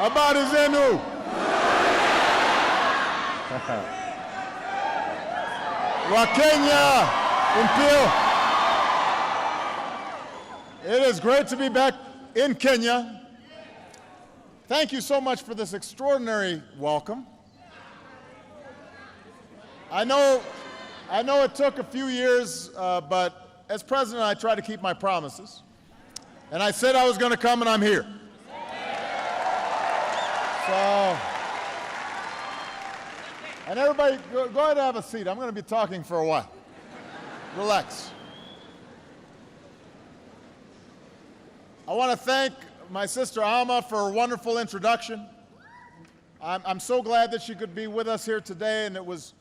Habari zenu. Wa Kenya, Impio. It is great to be back in Kenya. Thank you so much for this extraordinary welcome. I know it took a few years, but as president, I try to keep my promises. And I said I was going to come, and I'm here. So, and everybody, go ahead and have a seat. I'm going to be talking for a while. Relax. I want to thank my sister Alma for a wonderful introduction. I'm so glad that she could be with us here today, and it was,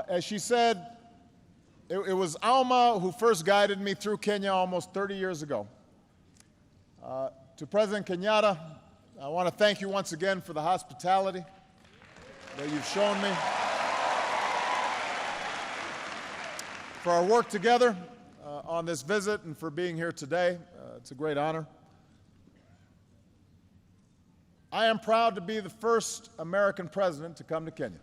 as she said, it was Alma who first guided me through Kenya almost 30 years ago. To President Kenyatta, I want to thank you once again for the hospitality that you've shown me, for our work together on this visit, and for being here today. It's a great honor. I am proud to be the first American president to come to Kenya.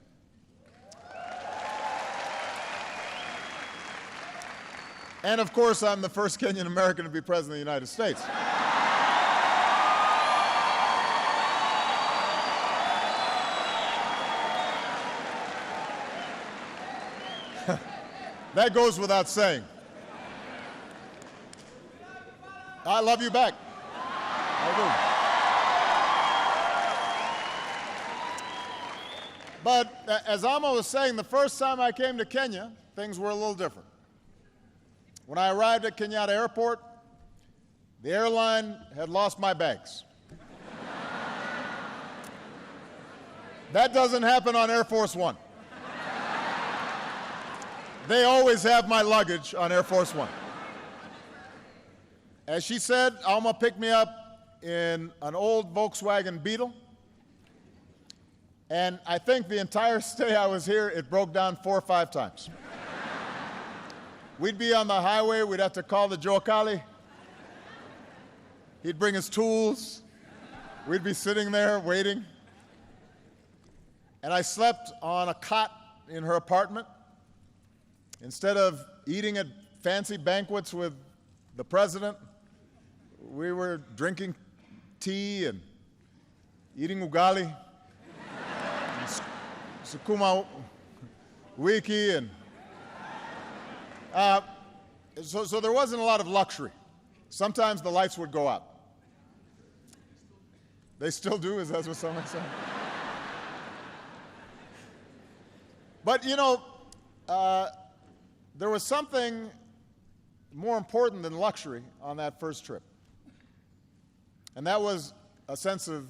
And of course, I'm the first Kenyan American to be president of the United States. That goes without saying. I love you back. I do. But as Alma was saying, the first time I came to Kenya, things were a little different. When I arrived at Kenyatta Airport, the airline had lost my bags. That doesn't happen on Air Force One. They always have my luggage on Air Force One. As she said, Alma picked me up in an old Volkswagen Beetle. And I think the entire stay I was here, it broke down 4 or 5 times. We'd be on the highway, we'd have to call the Joakali. He'd bring his tools. We'd be sitting there waiting. And I slept on a cot in her apartment. Instead of eating at fancy banquets with the president, we were drinking tea and eating ugali, and sukuma wiki, and so there wasn't a lot of luxury. Sometimes the lights would go out. They still do, is that what someone said? But you know, there was something more important than luxury on that first trip. And that was a sense of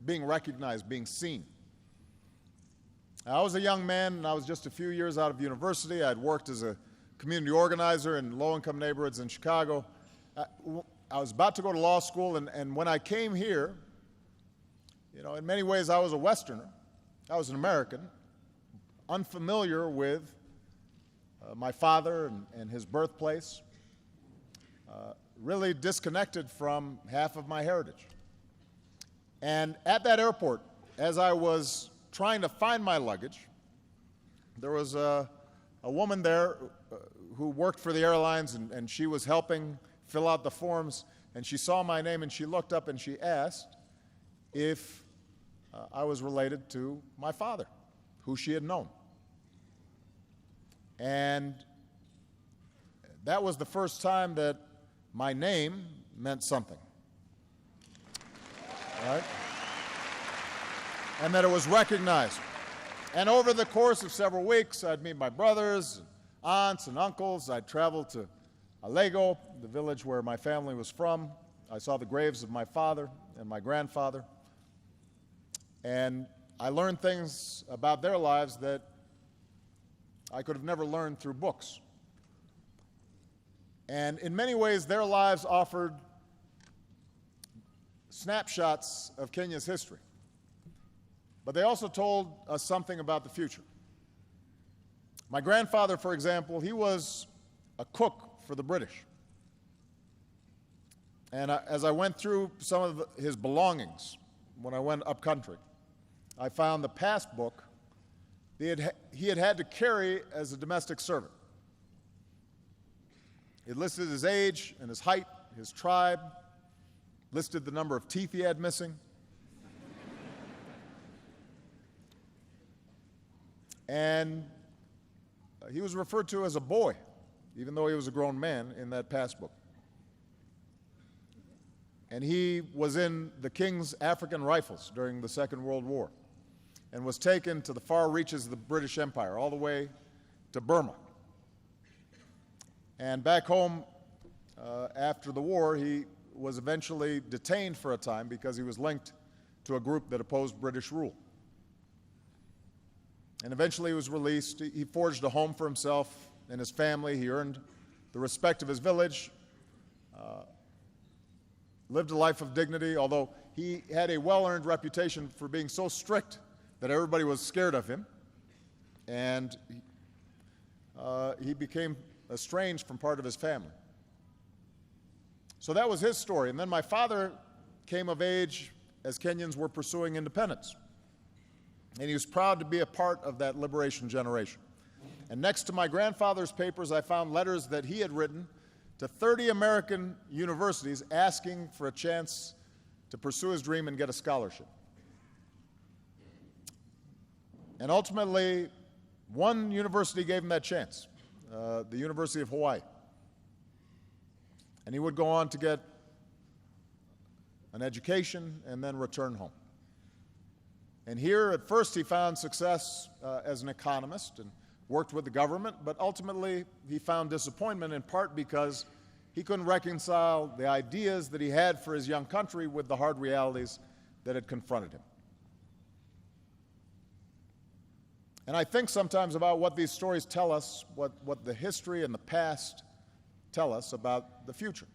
being recognized, being seen. I was a young man, and I was just a few years out of university. I'd worked as a community organizer in low-income neighborhoods in Chicago. I was about to go to law school, and when I came here, you know, in many ways I was a Westerner. I was an American, unfamiliar with my father and his birthplace, really disconnected from half of my heritage. And at that airport, as I was trying to find my luggage, there was a woman there who worked for the airlines, and she was helping fill out the forms, and she saw my name, and she looked up and she asked if I was related to my father, who she had known. And that was the first time that my name meant something, right? And that it was recognized. And over the course of several weeks, I'd meet my brothers, aunts, and uncles. I'd travel to Alego, the village where my family was from. I saw the graves of my father and my grandfather. And I learned things about their lives that I could have never learned through books. And in many ways, their lives offered snapshots of Kenya's history. But they also told us something about the future. My grandfather, for example, he was a cook for the British. And as I went through some of his belongings, when I went up country, I found the passbook he had had to carry as a domestic servant. It listed his age and his height, his tribe, listed the number of teeth he had missing. And he was referred to as a boy, even though he was a grown man in that passbook. And he was in the King's African Rifles during the Second World War and was taken to the far reaches of the British Empire, all the way to Burma. And back home, after the war, he was eventually detained for a time because he was linked to a group that opposed British rule. And eventually he was released. He forged a home for himself and his family. He earned the respect of his village, lived a life of dignity, although he had a well-earned reputation for being so strict that everybody was scared of him. And he became estranged from part of his family. So that was his story. And then my father came of age as Kenyans were pursuing independence. And he was proud to be a part of that liberation generation. And next to my grandfather's papers, I found letters that he had written to 30 American universities asking for a chance to pursue his dream and get a scholarship. And ultimately, one university gave him that chance, the University of Hawaii. And he would go on to get an education and then return home. And here, at first, he found success as an economist and worked with the government, but ultimately he found disappointment in part because he couldn't reconcile the ideas that he had for his young country with the hard realities that had confronted him. And I think sometimes about what these stories tell us, what the history and the past tell us about the future.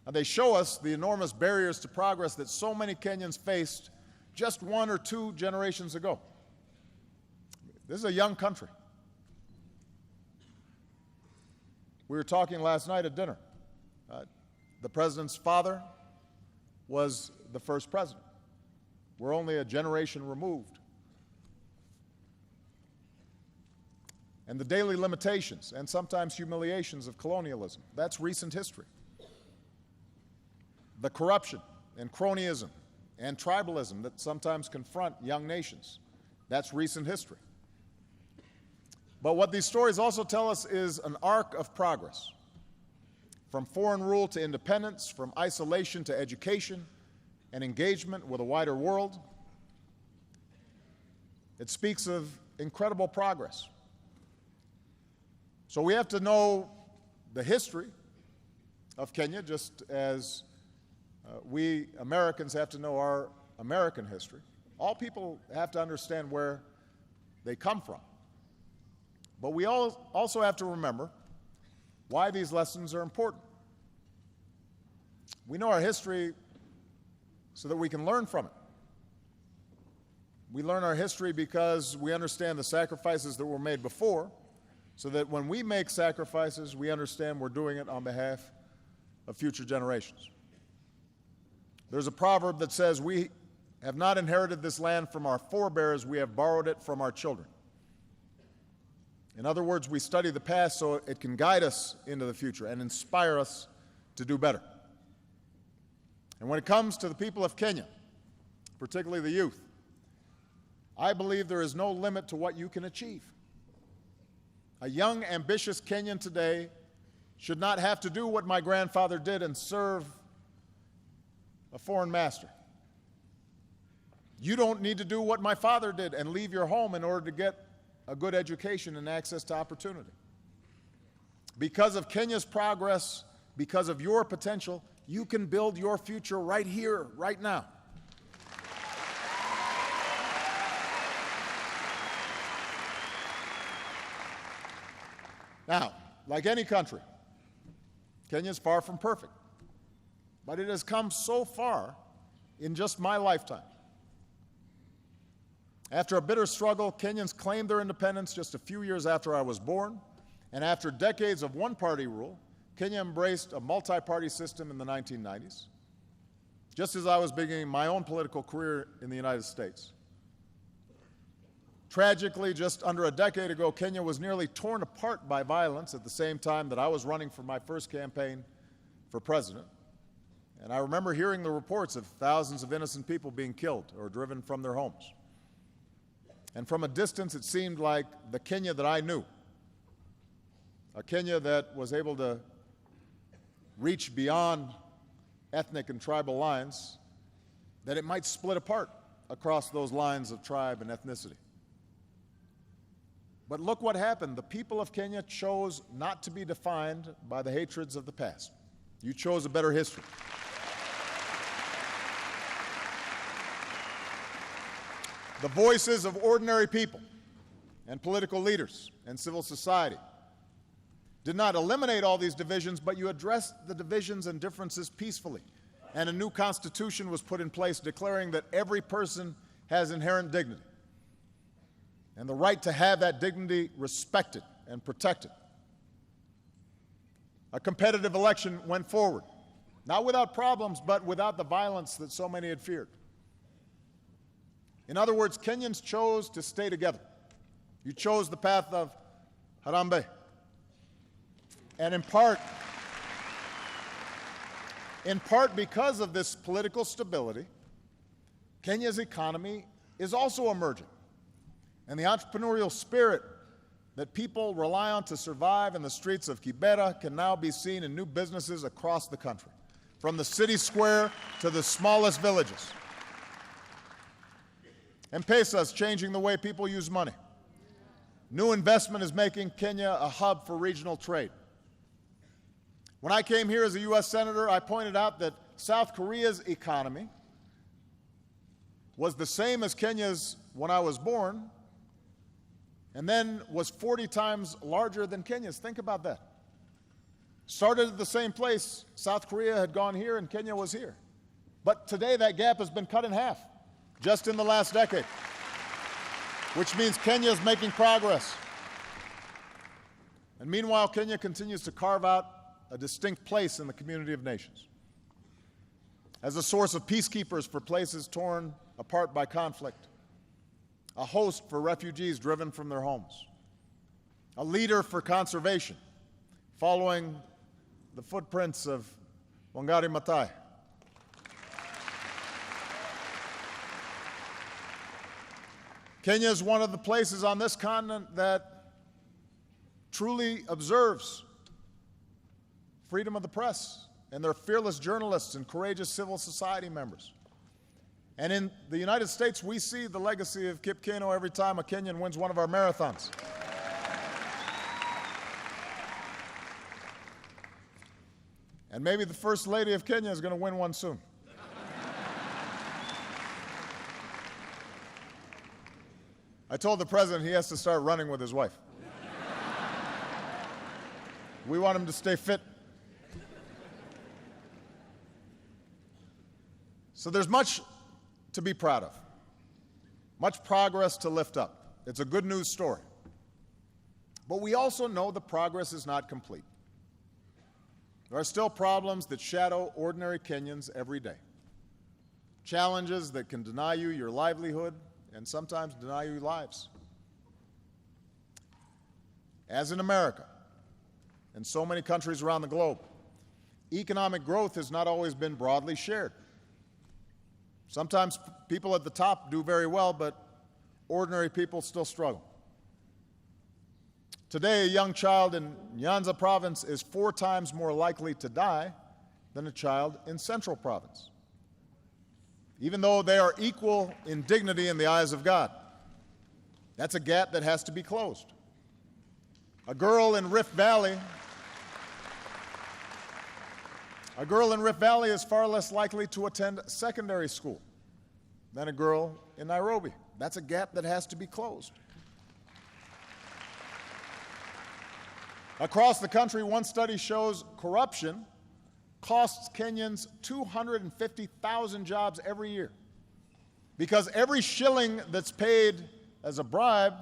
And they show us the enormous barriers to progress that so many Kenyans faced just 1 or 2 generations ago. This is a young country. We were talking last night at dinner. The president's father was the first president. We're only a generation removed. And the daily limitations and sometimes humiliations of colonialism, that's recent history. The corruption and cronyism and tribalism that sometimes confront young nations, that's recent history. But what these stories also tell us is an arc of progress. From foreign rule to independence, from isolation to education and engagement with a wider world. It speaks of incredible progress. So we have to know the history of Kenya, just as we Americans have to know our American history. All people have to understand where they come from. But we also have to remember why these lessons are important. We know our history so that we can learn from it. We learn our history because we understand the sacrifices that were made before, so that when we make sacrifices, we understand we're doing it on behalf of future generations. There's a proverb that says, "We have not inherited this land from our forebears, we have borrowed it from our children." In other words, we study the past so it can guide us into the future and inspire us to do better. And when it comes to the people of Kenya, particularly the youth, I believe there is no limit to what you can achieve. A young, ambitious Kenyan today should not have to do what my grandfather did and serve a foreign master. You don't need to do what my father did and leave your home in order to get a good education and access to opportunity. Because of Kenya's progress, because of your potential, you can build your future right here, right now. Now, like any country, Kenya is far from perfect, but it has come so far in just my lifetime. After a bitter struggle, Kenyans claimed their independence just a few years after I was born, and after decades of one-party rule, Kenya embraced a multi-party system in the 1990s. just as I was beginning my own political career in the United States. Tragically, just under a decade ago, Kenya was nearly torn apart by violence at the same time that I was running for my first campaign for president. And I remember hearing the reports of thousands of innocent people being killed or driven from their homes. And from a distance, it seemed like the Kenya that I knew, a Kenya that was able to reach beyond ethnic and tribal lines, that it might split apart across those lines of tribe and ethnicity. But look what happened. The people of Kenya chose not to be defined by the hatreds of the past. You chose a better history. The voices of ordinary people and political leaders and civil society did not eliminate all these divisions, but you addressed the divisions and differences peacefully. And a new constitution was put in place declaring that every person has inherent dignity and the right to have that dignity respected and protected. A competitive election went forward, not without problems, but without the violence that so many had feared. In other words, Kenyans chose to stay together. You chose the path of Harambee. And in part because of this political stability, Kenya's economy is also emerging. And the entrepreneurial spirit that people rely on to survive in the streets of Kibera can now be seen in new businesses across the country, from the city square to the smallest villages. M-Pesa is changing the way people use money. New investment is making Kenya a hub for regional trade. When I came here as a U.S. Senator, I pointed out that South Korea's economy was the same as Kenya's when I was born, and then was 40 times larger than Kenya's. Think about that. Started at the same place. South Korea had gone here and Kenya was here. But today that gap has been cut in half, just in the last decade, which means Kenya is making progress. And meanwhile, Kenya continues to carve out a distinct place in the community of nations as a source of peacekeepers for places torn apart by conflict, a host for refugees driven from their homes, a leader for conservation, following the footprints of Wangari Maathai. Kenya is one of the places on this continent that truly observes freedom of the press and their fearless journalists and courageous civil society members. And in the United States, we see the legacy of Kip Keino every time a Kenyan wins one of our marathons. And maybe the First Lady of Kenya is going to win one soon. I told the President he has to start running with his wife. We want him to stay fit. So there's much to be proud of, much progress to lift up. It's a good news story. But we also know the progress is not complete. There are still problems that shadow ordinary Kenyans every day. Challenges that can deny you your livelihood and sometimes deny you lives. As in America and so many countries around the globe, economic growth has not always been broadly shared. Sometimes people at the top do very well, but ordinary people still struggle. Today, a young child in Nyanza province is 4 times more likely to die than a child in Central province, even though they are equal in dignity in the eyes of God. That's a gap that has to be closed. A girl in Rift Valley is far less likely to attend secondary school than a girl in Nairobi. That's a gap that has to be closed. Across the country, one study shows corruption costs Kenyans 250,000 jobs every year, because every shilling that's paid as a bribe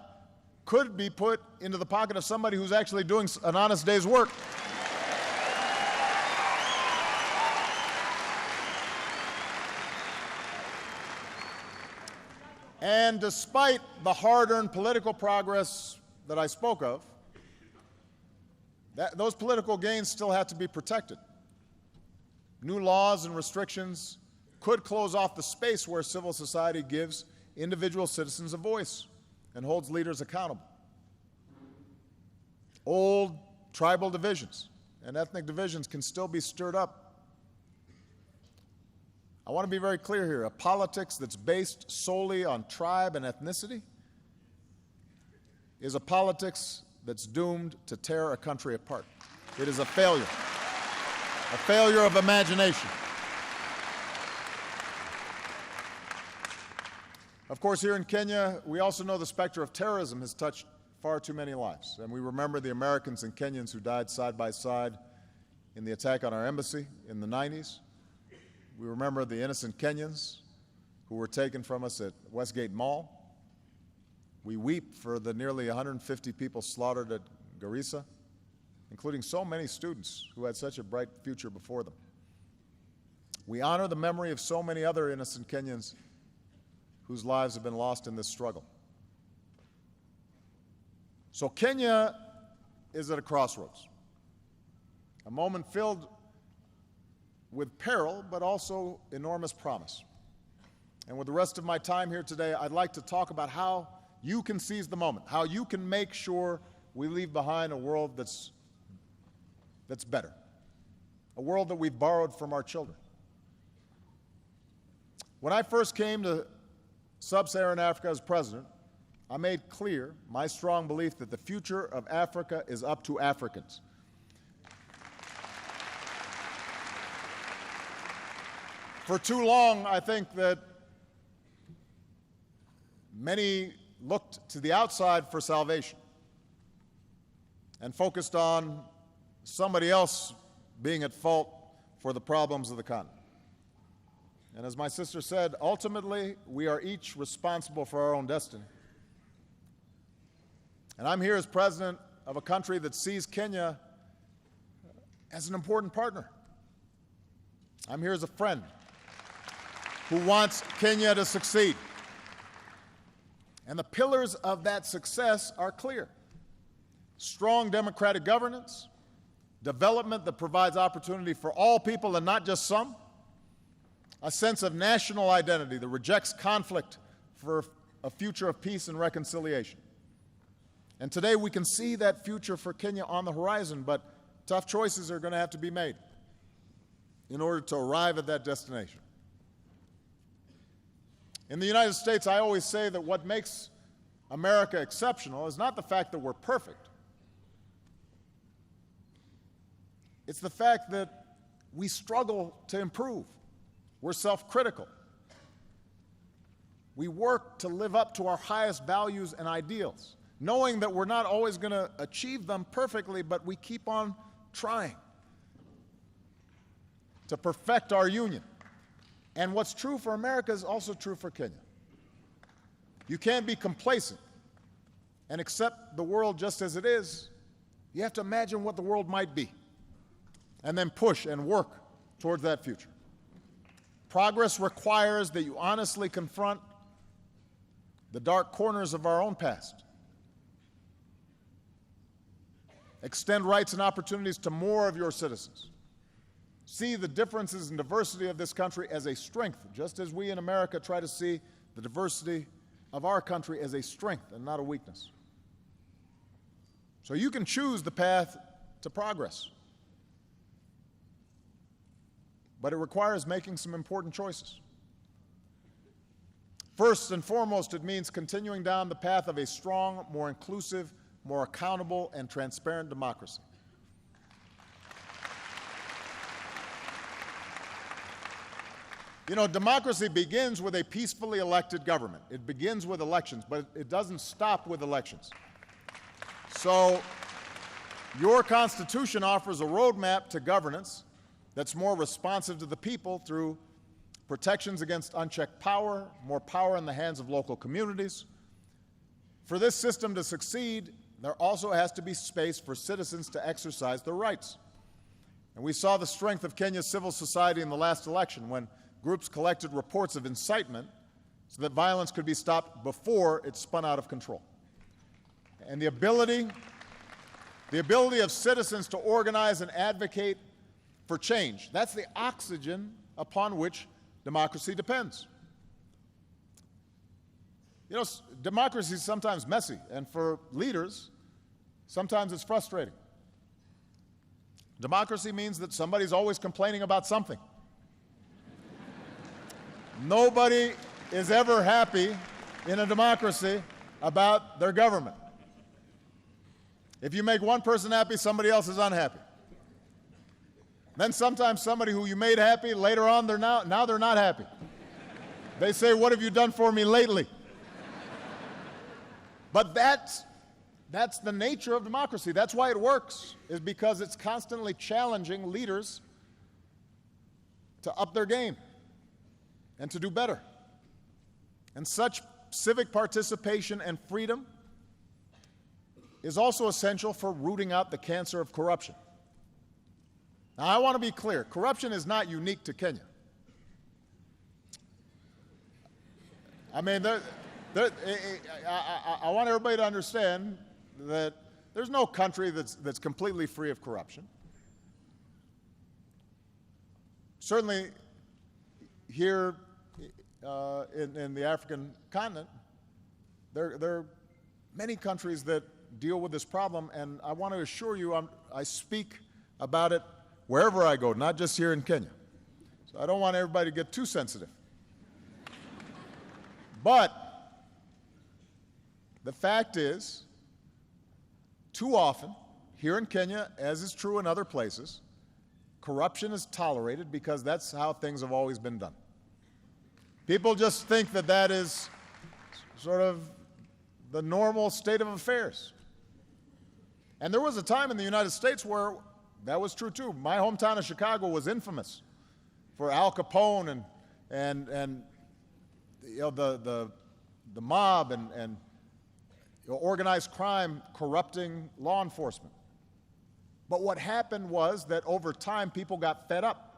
could be put into the pocket of somebody who's actually doing an honest day's work. And despite the hard-earned political progress that I spoke of, those political gains still have to be protected. New laws and restrictions could close off the space where civil society gives individual citizens a voice and holds leaders accountable. Old tribal divisions and ethnic divisions can still be stirred up. I want to be very clear here. A politics that's based solely on tribe and ethnicity is a politics that's doomed to tear a country apart. It is a failure of imagination. Of course, here in Kenya, we also know the specter of terrorism has touched far too many lives. And we remember the Americans and Kenyans who died side by side in the attack on our embassy in the 90s. We remember the innocent Kenyans who were taken from us at Westgate Mall. We weep for the nearly 150 people slaughtered at Garissa, including so many students who had such a bright future before them. We honor the memory of so many other innocent Kenyans whose lives have been lost in this struggle. So Kenya is at a crossroads, a moment filled with peril, but also enormous promise. And with the rest of my time here today, I'd like to talk about how you can seize the moment, how you can make sure we leave behind a world that's better, a world that we've borrowed from our children. When I first came to Sub-Saharan Africa as president, I made clear my strong belief that the future of Africa is up to Africans. For too long, I think that many looked to the outside for salvation and focused on somebody else being at fault for the problems of the continent. And as my sister said, ultimately, we are each responsible for our own destiny. And I'm here as president of a country that sees Kenya as an important partner. I'm here as a friend who wants Kenya to succeed. And the pillars of that success are clear: strong democratic governance, development that provides opportunity for all people and not just some, a sense of national identity that rejects conflict for a future of peace and reconciliation. And today we can see that future for Kenya on the horizon, but tough choices are going to have to be made in order to arrive at that destination. In the United States, I always say that what makes America exceptional is not the fact that we're perfect. It's the fact that we struggle to improve. We're self-critical. We work to live up to our highest values and ideals, knowing that we're not always going to achieve them perfectly, but we keep on trying to perfect our union. And what's true for America is also true for Kenya. You can't be complacent and accept the world just as it is. You have to imagine what the world might be and then push and work towards that future. Progress requires that you honestly confront the dark corners of our own past, extend rights and opportunities to more of your citizens, see the differences and diversity of this country as a strength, just as we in America try to see the diversity of our country as a strength and not a weakness. So you can choose the path to progress, but it requires making some important choices. First and foremost, it means continuing down the path of a strong, more inclusive, more accountable, and transparent democracy. You know, democracy begins with a peacefully elected government. It begins with elections, but it doesn't stop with elections. So your Constitution offers a roadmap to governance that's more responsive to the people through protections against unchecked power, more power in the hands of local communities. For this system to succeed, there also has to be space for citizens to exercise their rights. And we saw the strength of Kenya's civil society in the last election when groups collected reports of incitement so that violence could be stopped before it spun out of control. And the ability of citizens to organize and advocate for change, that's the oxygen upon which democracy depends. You know, democracy is sometimes messy, and for leaders, sometimes it's frustrating. Democracy means that somebody's always complaining about something. Nobody is ever happy in a democracy about their government. If you make one person happy, somebody else is unhappy. Then sometimes somebody who you made happy, later on now they're not happy. They say, "What have you done for me lately?" But that's the nature of democracy. That's why it works, is because it's constantly challenging leaders to up their game and to do better. And such civic participation and freedom is also essential for rooting out the cancer of corruption. Now, I want to be clear. Corruption is not unique to Kenya. I mean, I want everybody to understand that there's no country that's completely free of corruption. Certainly, here in the African continent, there are many countries that deal with this problem, and I want to assure you I speak about it wherever I go, not just here in Kenya. So I don't want everybody to get too sensitive. But the fact is, too often, here in Kenya, as is true in other places, corruption is tolerated because that's how things have always been done. People just think that that is sort of the normal state of affairs. And there was a time in the United States where that was true too. My hometown of Chicago was infamous for Al Capone and you know, the mob and organized crime corrupting law enforcement. But what happened was that over time people got fed up,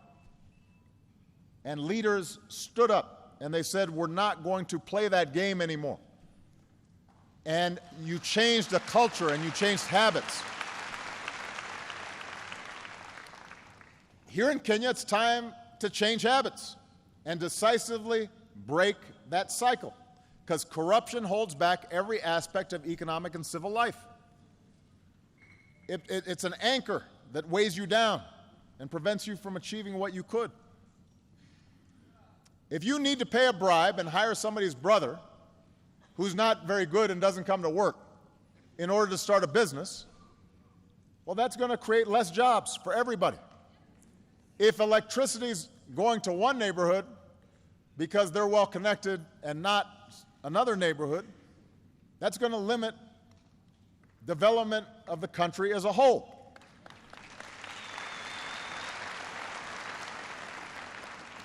and leaders stood up and they said, "We're not going to play that game anymore." And you changed the culture and you changed habits. Here in Kenya, it's time to change habits and decisively break that cycle, because corruption holds back every aspect of economic and civil life. It's an anchor that weighs you down and prevents you from achieving what you could. If you need to pay a bribe and hire somebody's brother who's not very good and doesn't come to work in order to start a business, well, that's going to create less jobs for everybody. If electricity's going to one neighborhood because they're well connected and not another neighborhood, that's going to limit development of the country as a whole.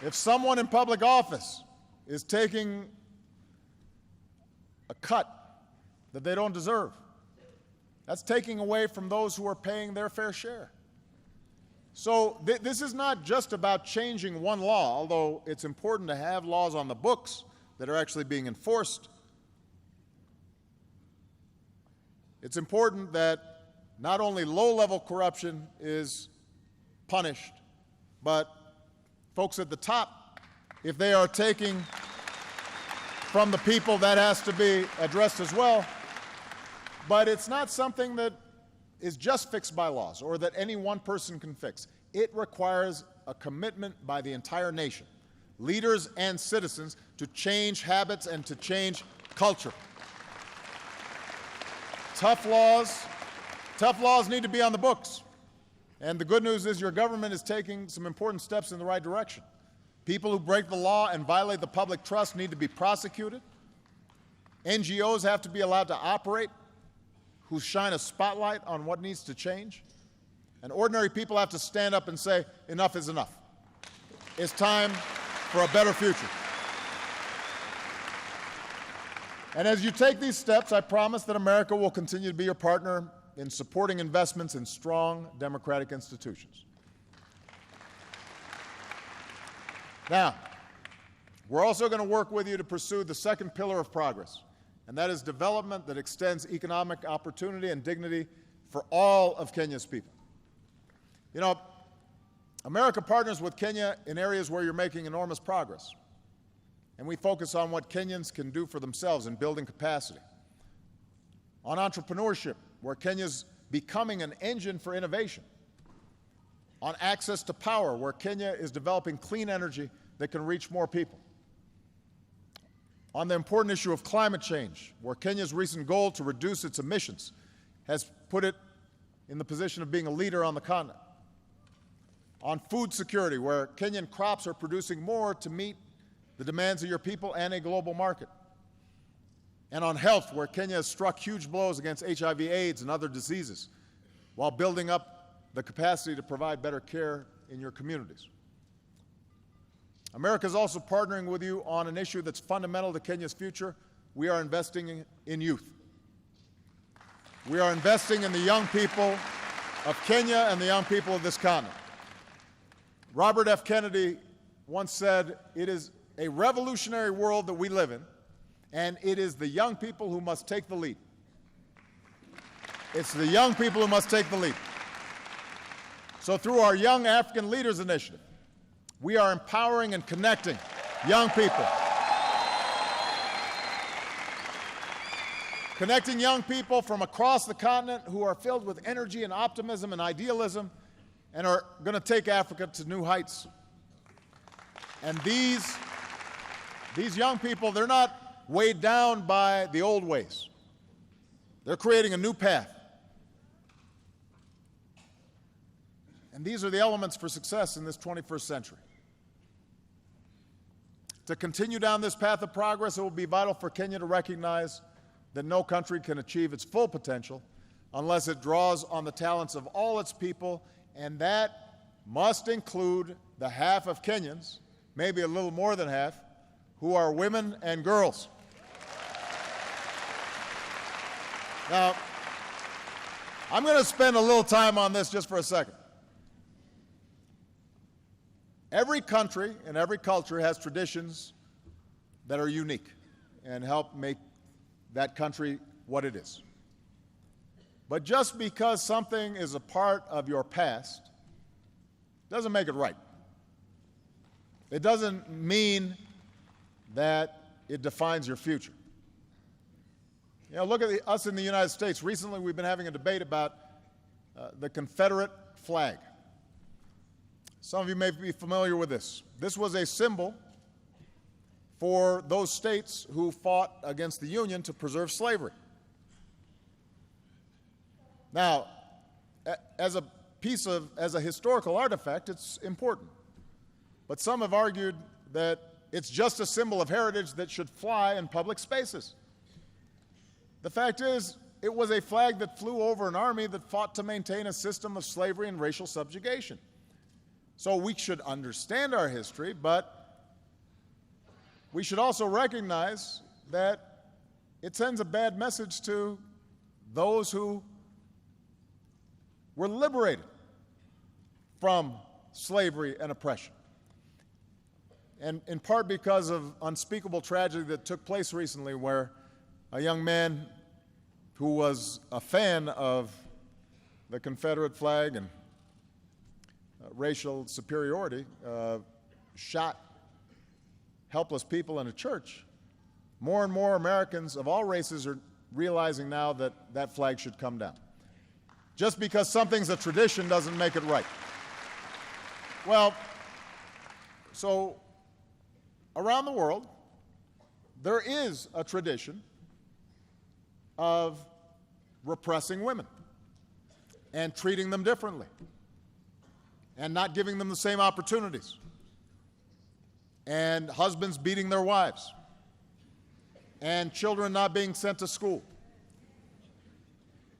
If someone in public office is taking a cut that they don't deserve, that's taking away from those who are paying their fair share. So this is not just about changing one law, although it's important to have laws on the books that are actually being enforced. It's important that not only low-level corruption is punished, but folks at the top, if they are taking from the people, that has to be addressed as well. But it's not something that is just fixed by laws or that any one person can fix. It requires a commitment by the entire nation, leaders and citizens, to change habits and to change culture. Tough laws need to be on the books. And the good news is your government is taking some important steps in the right direction. People who break the law and violate the public trust need to be prosecuted. NGOs have to be allowed to operate, who shine a spotlight on what needs to change. And ordinary people have to stand up and say, enough is enough. It's time for a better future. And as you take these steps, I promise that America will continue to be your partner in supporting investments in strong democratic institutions. Now, We're also going to work with you to pursue the second pillar of progress, and that is development that extends economic opportunity and dignity for all of Kenya's people. You know, America partners with Kenya in areas where you're making enormous progress, and we focus on what Kenyans can do for themselves in building capacity. On entrepreneurship, where Kenya's becoming an engine for innovation. On access to power, where Kenya is developing clean energy that can reach more people. On the important issue of climate change, where Kenya's recent goal to reduce its emissions has put it in the position of being a leader on the continent. On food security, where Kenyan crops are producing more to meet the demands of your people and a global market. And on health, where Kenya has struck huge blows against HIV, AIDS, and other diseases, while building up the capacity to provide better care in your communities. America is also partnering with you on an issue that's fundamental to Kenya's future. We are investing in youth. We are investing in the young people of Kenya and the young people of this continent. Robert F. Kennedy once said, "It is a revolutionary world that we live in, and it is the young people who must take the lead." It's the young people who must take the lead. So through our Young African Leaders Initiative, we are empowering and connecting young people. Connecting young people from across the continent who are filled with energy and optimism and idealism and are going to take Africa to new heights. And these young people, they're not weighed down by the old ways. They're creating a new path. And these are the elements for success in this 21st century. To continue down this path of progress, it will be vital for Kenya to recognize that no country can achieve its full potential unless it draws on the talents of all its people, and that must include the half of Kenyans, maybe a little more than half, who are women and girls. Now, I'm going to spend a little time on this just for a second. Every country and every culture has traditions that are unique and help make that country what it is. But just because something is a part of your past doesn't make it right. It doesn't mean that it defines your future. You know, look at us in the United States. Recently, we've been having a debate about the Confederate flag. Some of you may be familiar with this. This was a symbol for those states who fought against the Union to preserve slavery. Now, as a historical artifact, it's important. But some have argued that it's just a symbol of heritage that should fly in public spaces. The fact is, it was a flag that flew over an army that fought to maintain a system of slavery and racial subjugation. So we should understand our history, but we should also recognize that it sends a bad message to those who were liberated from slavery and oppression. And in part because of unspeakable tragedy that took place recently, where a young man who was a fan of the Confederate flag and racial superiority shot helpless people in a church. More and more Americans of all races are realizing now that that flag should come down. Just because something's a tradition doesn't make it right. Well, so around the world, there is a tradition of repressing women and treating them differently and not giving them the same opportunities, and husbands beating their wives, and children not being sent to school.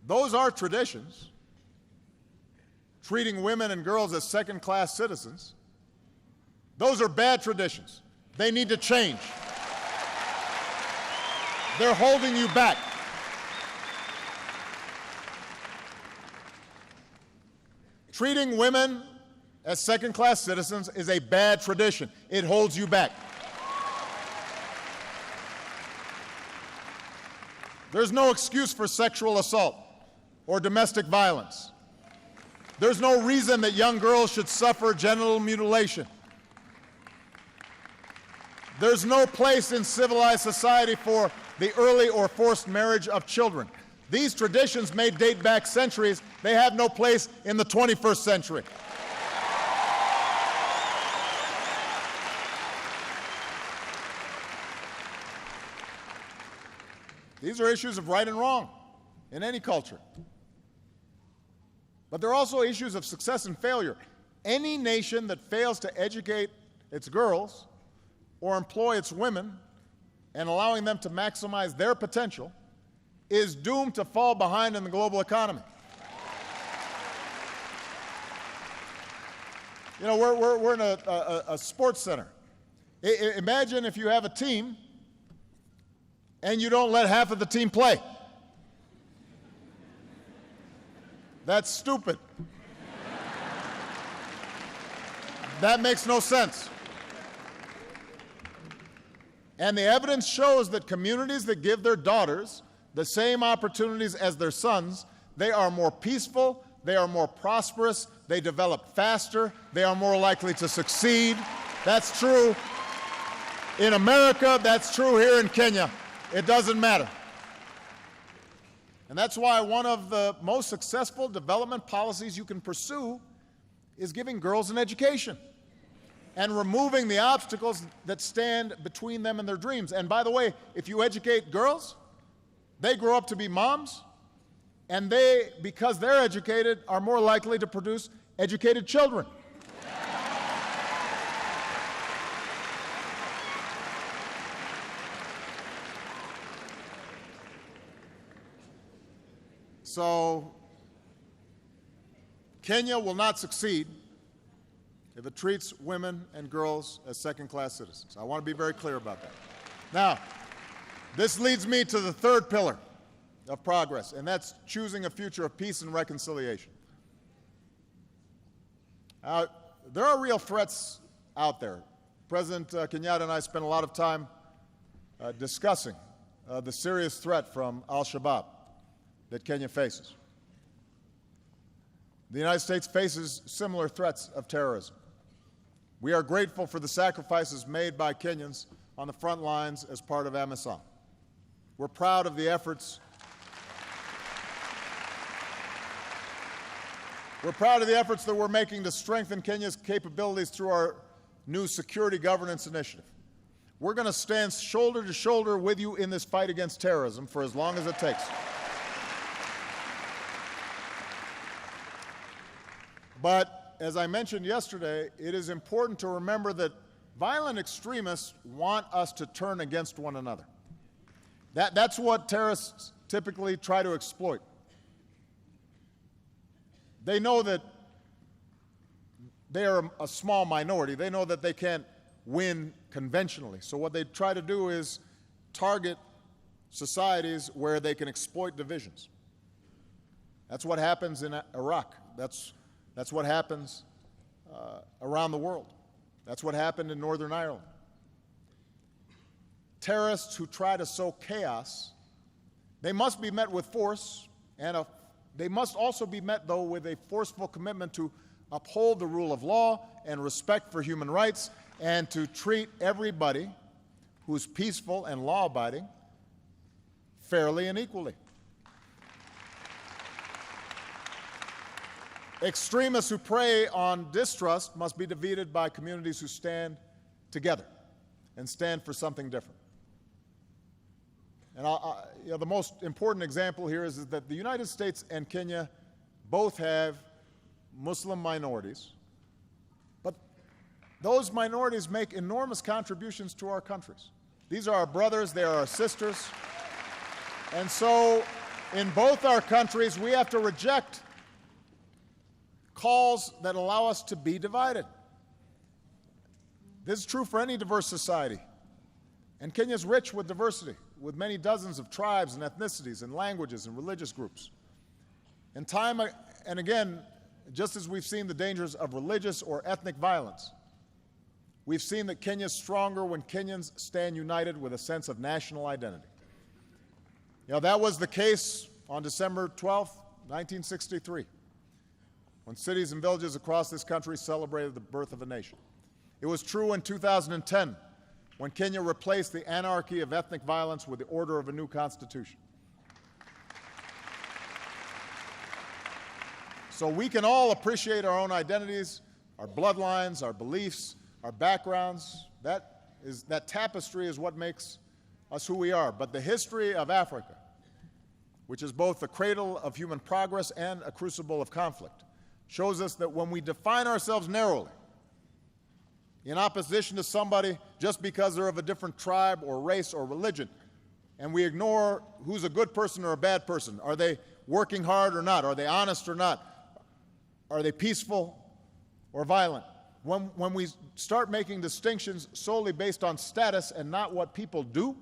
Those are traditions. Treating women and girls as second-class citizens, those are bad traditions. They need to change. They're holding you back. Treating women as second-class citizens is a bad tradition. It holds you back. There's no excuse for sexual assault or domestic violence. There's no reason that young girls should suffer genital mutilation. There's no place in civilized society for the early or forced marriage of children. These traditions may date back centuries. They have no place in the 21st century. These are issues of right and wrong in any culture. But they're also issues of success and failure. Any nation that fails to educate its girls or employ its women and allowing them to maximize their potential is doomed to fall behind in the global economy. You know, we're in a sports center. Imagine if you have a team and you don't let half of the team play. That's stupid. That makes no sense. And the evidence shows that communities that give their daughters the same opportunities as their sons, they are more peaceful, they are more prosperous, they develop faster, they are more likely to succeed. That's true in America, that's true here in Kenya. It doesn't matter. And that's why one of the most successful development policies you can pursue is giving girls an education and removing the obstacles that stand between them and their dreams. And by the way, if you educate girls, they grow up to be moms, and they, because they're educated, are more likely to produce educated children. So, Kenya will not succeed if it treats women and girls as second-class citizens. I want to be very clear about that. Now, this leads me to the third pillar of progress, and that's choosing a future of peace and reconciliation. There are real threats out there. President Kenyatta and I spent a lot of time discussing the serious threat from al-Shabaab that Kenya faces. The United States faces similar threats of terrorism. We are grateful for the sacrifices made by Kenyans on the front lines as part of AMISOM. We're proud of the efforts. We're proud of the efforts that we're making to strengthen Kenya's capabilities through our new security governance initiative. We're going to stand shoulder to shoulder with you in this fight against terrorism for as long as it takes. But as I mentioned yesterday, it is important to remember that violent extremists want us to turn against one another. That's what terrorists typically try to exploit. They know that they are a small minority. They know that they can't win conventionally. So what they try to do is target societies where they can exploit divisions. That's what happens in Iraq. That's what happens around the world. That's what happened in Northern Ireland. Terrorists who try to sow chaos, they must be met with force, and they must also be met, though, with a forceful commitment to uphold the rule of law and respect for human rights, and to treat everybody who's peaceful and law-abiding fairly and equally. Extremists who prey on distrust must be defeated by communities who stand together and stand for something different. And the most important example here is that the United States and Kenya both have Muslim minorities, but those minorities make enormous contributions to our countries. These are our brothers, they are our sisters, and so in both our countries we have to reject calls that allow us to be divided. This is true for any diverse society. And Kenya is rich with diversity, with many dozens of tribes and ethnicities and languages and religious groups. And time and again, just as we've seen the dangers of religious or ethnic violence, we've seen that Kenya is stronger when Kenyans stand united with a sense of national identity. That was the case on December 12, 1963, when cities and villages across this country celebrated the birth of a nation. It was true in 2010, when Kenya replaced the anarchy of ethnic violence with the order of a new constitution. So we can all appreciate our own identities, our bloodlines, our beliefs, our backgrounds. That tapestry is what makes us who we are. But the history of Africa, which is both the cradle of human progress and a crucible of conflict, shows us that when we define ourselves narrowly, in opposition to somebody just because they're of a different tribe or race or religion, and we ignore who's a good person or a bad person, are they working hard or not, are they honest or not, are they peaceful or violent? When we start making distinctions solely based on status and not what people do,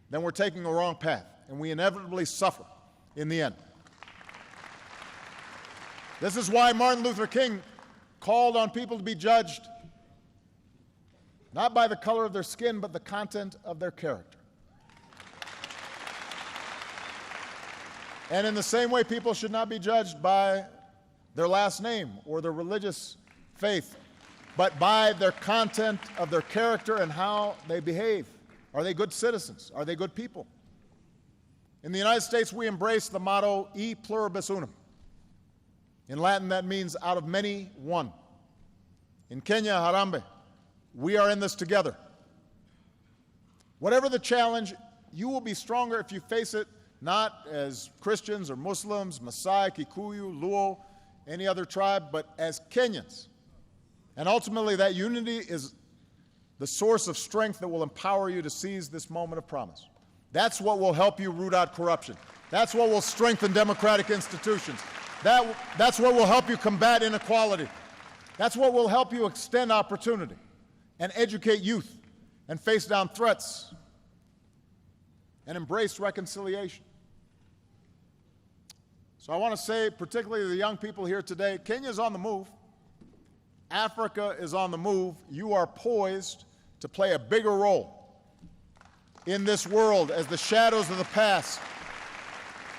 then we're taking a wrong path, and we inevitably suffer in the end. This is why Martin Luther King called on people to be judged not by the color of their skin, but the content of their character. And in the same way, people should not be judged by their last name or their religious faith, but by their content of their character and how they behave. Are they good citizens? Are they good people? In the United States, we embrace the motto, e pluribus unum. In Latin, that means out of many, one. In Kenya, Harambee, we are in this together. Whatever the challenge, you will be stronger if you face it not as Christians or Muslims, Maasai, Kikuyu, Luo, any other tribe, but as Kenyans. And ultimately, that unity is the source of strength that will empower you to seize this moment of promise. That's what will help you root out corruption. That's what will strengthen democratic institutions. That's what will help you combat inequality. That's what will help you extend opportunity and educate youth and face down threats and embrace reconciliation. So I want to say, particularly to the young people here today, Kenya is on the move. Africa is on the move. You are poised to play a bigger role in this world as the shadows of the past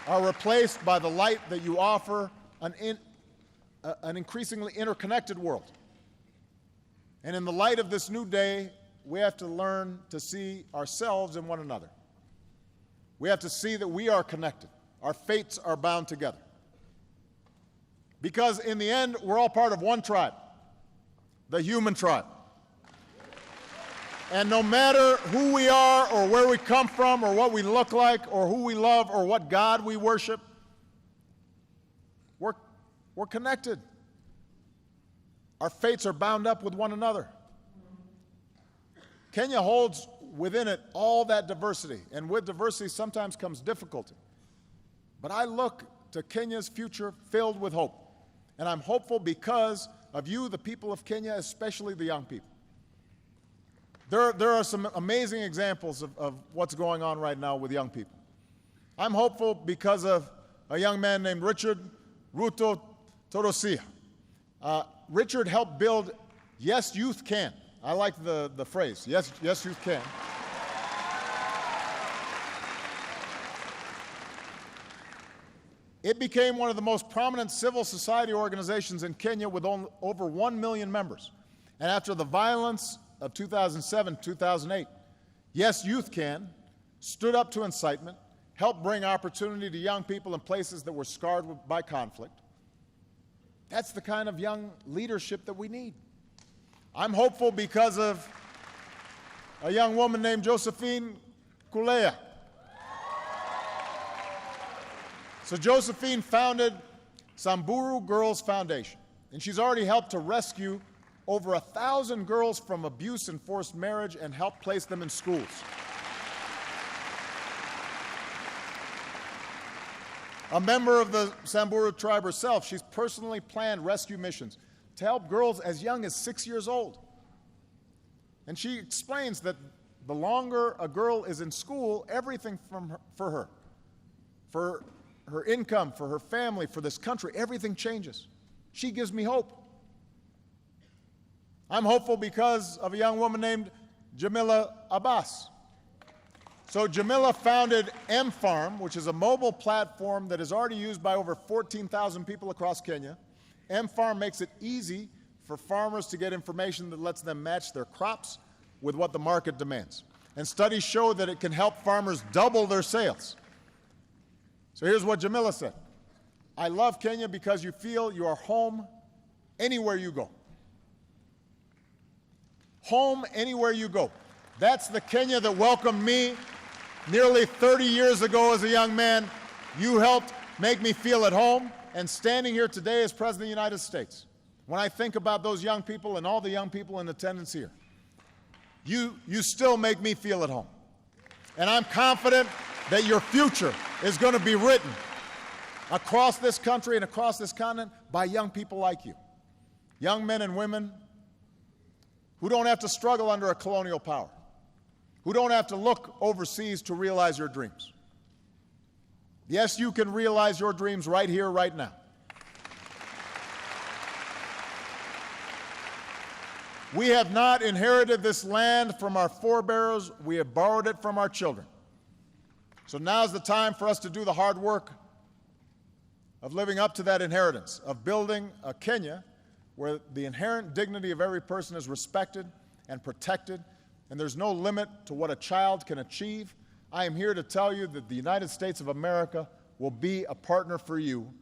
are replaced by the light that you offer an increasingly interconnected world. And in the light of this new day, we have to learn to see ourselves in one another. We have to see that we are connected. Our fates are bound together. Because in the end, we're all part of one tribe, the human tribe. And no matter who we are or where we come from or what we look like or who we love or what God we worship, we're connected. Our fates are bound up with one another. Kenya holds within it all that diversity, and with diversity sometimes comes difficulty. But I look to Kenya's future filled with hope, and I'm hopeful because of you, the people of Kenya, especially the young people. There are some amazing examples of what's going on right now with young people. I'm hopeful because of a young man named Richard Ruto Torosia. Richard helped build Yes, Youth Can. I like the phrase, yes, Youth Can. It became one of the most prominent civil society organizations in Kenya with over 1 million members. And after the violence of 2007, 2008, Yes, Youth Can stood up to incitement, helped bring opportunity to young people in places that were scarred by conflict. That's the kind of young leadership that we need. I'm hopeful because of a young woman named Josephine Kulea. So Josephine founded Samburu Girls Foundation, and she's already helped to rescue over 1,000 girls from abuse and forced marriage and helped place them in schools. A member of the Samburu tribe herself, she's personally planned rescue missions to help girls as young as 6 years old. And she explains that the longer a girl is in school, everything for her income, for her family, for this country, everything changes. She gives me hope. I'm hopeful because of a young woman named Jamila Abbas. So Jamila founded M-Farm, which is a mobile platform that is already used by over 14,000 people across Kenya. M-Farm makes it easy for farmers to get information that lets them match their crops with what the market demands. And studies show that it can help farmers double their sales. So here's what Jamila said. I love Kenya because you feel you are home anywhere you go. Home anywhere you go. That's the Kenya that welcomed me nearly 30 years ago as a young man. You helped make me feel at home, and standing here today as President of the United States, when I think about those young people and all the young people in attendance here, you still make me feel at home. And I'm confident that your future is going to be written across this country and across this continent by young people like you. Young men and women who don't have to struggle under a colonial power, who don't have to look overseas to realize your dreams. Yes, you can realize your dreams right here, right now. We have not inherited this land from our forebears. We have borrowed it from our children. So now's the time for us to do the hard work of living up to that inheritance, of building a Kenya where the inherent dignity of every person is respected and protected, and there's no limit to what a child can achieve. I am here to tell you that the United States of America will be a partner for you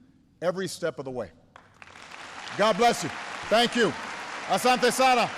every step of the way. God bless you. Thank you. Asante sana.